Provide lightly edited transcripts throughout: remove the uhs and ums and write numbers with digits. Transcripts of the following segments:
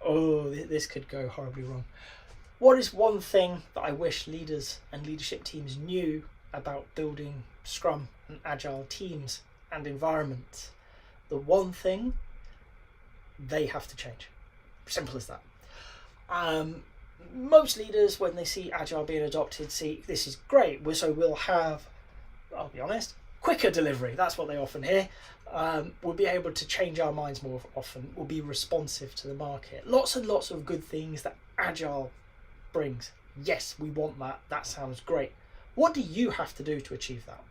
Oh, this could go horribly wrong. What is one thing that I wish leaders and leadership teams knew about building Scrum and Agile teams and environments? The one thing, they have to change. Simple as that. Most leaders, when they see Agile being adopted, see this is great. So we'll have, I'll be honest, quicker delivery. That's what they often hear. We'll be able to change our minds more often. We'll be responsive to the market. Lots and lots of good things that Agile brings. Yes, we want that. That sounds great. What do you have to do to achieve that?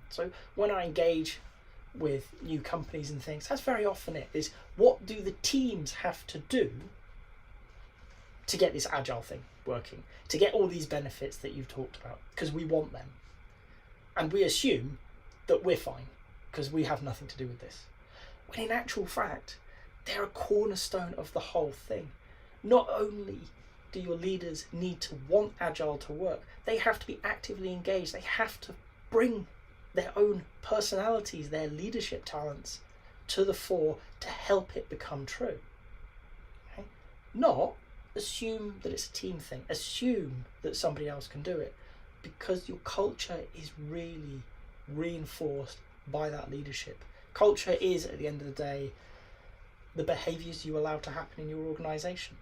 So when I engage with new companies and things, that's very often it, is what do the teams have to do to get this Agile thing working, to get all these benefits that you've talked about, because we want them. And we assume that we're fine because we have nothing to do with this. When in actual fact, they're a cornerstone of the whole thing. Not only do your leaders need to want Agile to work, they have to be actively engaged. They have to bring their own personalities, their leadership talents to the fore to help it become true. Okay? Not assume that it's a team thing. Assume that somebody else can do it, because your culture is really reinforced by that leadership. Culture is, at the end of the day, the behaviours you allow to happen in your organisation.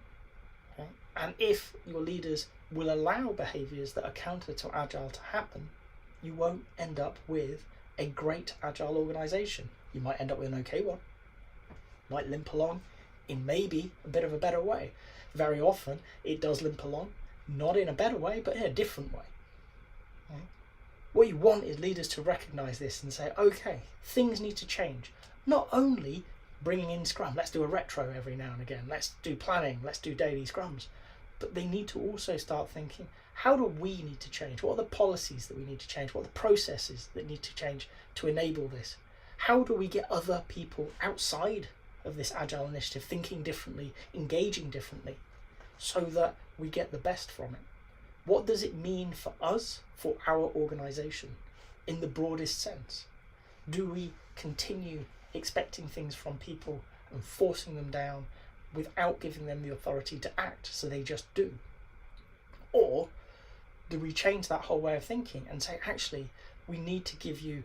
Okay? And if your leaders will allow behaviours that are counter to Agile to happen, you won't end up with a great Agile organisation. You might end up with an okay one, might limp along in maybe a bit of a better way. Very often it does limp along, not in a better way, but in a different way. Okay? What you want is leaders to recognise this and say, okay, things need to change. Not only bringing in Scrum, let's do a retro every now and again, let's do planning, let's do daily Scrums, but they need to also start thinking, how do we need to change? What are the policies that we need to change? What are the processes that need to change to enable this? How do we get other people outside of this Agile initiative thinking differently, engaging differently, so that we get the best from it? What does it mean for us, for our organisation, in the broadest sense? Do we continue expecting things from people and forcing them down without giving them the authority to act, so they just do? Or do we change that whole way of thinking and say, actually, we need to give you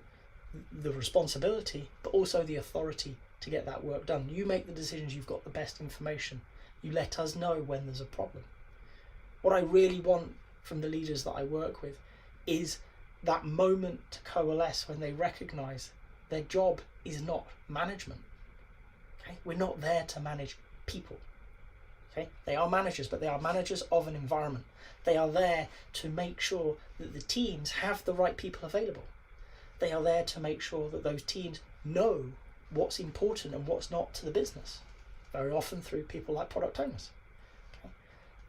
the responsibility, but also the authority to get that work done? You make the decisions, you've got the best information. You let us know when there's a problem. What I really want from the leaders that I work with is that moment to coalesce when they recognise their job is not management. Okay? We're not there to manage people. Okay? They are managers, but they are managers of an environment. They are there to make sure that the teams have the right people available. They are there to make sure that those teams know what's important and what's not to the business, very often through people like product owners. Okay?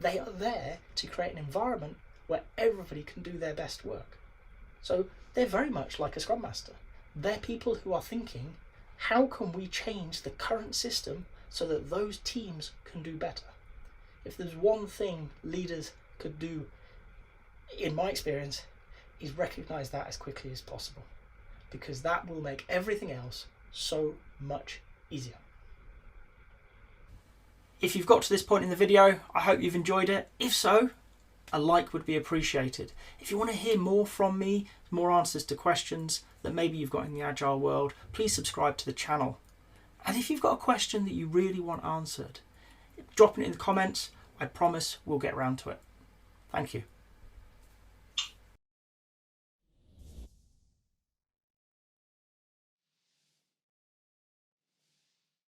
They are there to create an environment where everybody can do their best work. So they're very much like a Scrum Master. They're people who are thinking, how can we change the current system so that those teams can do better? If there's one thing leaders could do, in my experience, is recognise that as quickly as possible, because that will make everything else so much easier. If you've got to this point in the video, I hope you've enjoyed it. If so, a like would be appreciated. If you want to hear more from me, more answers to questions that maybe you've got in the Agile world, please subscribe to the channel. And if you've got a question that you really want answered, drop it in the comments. I promise we'll get around to it. Thank you.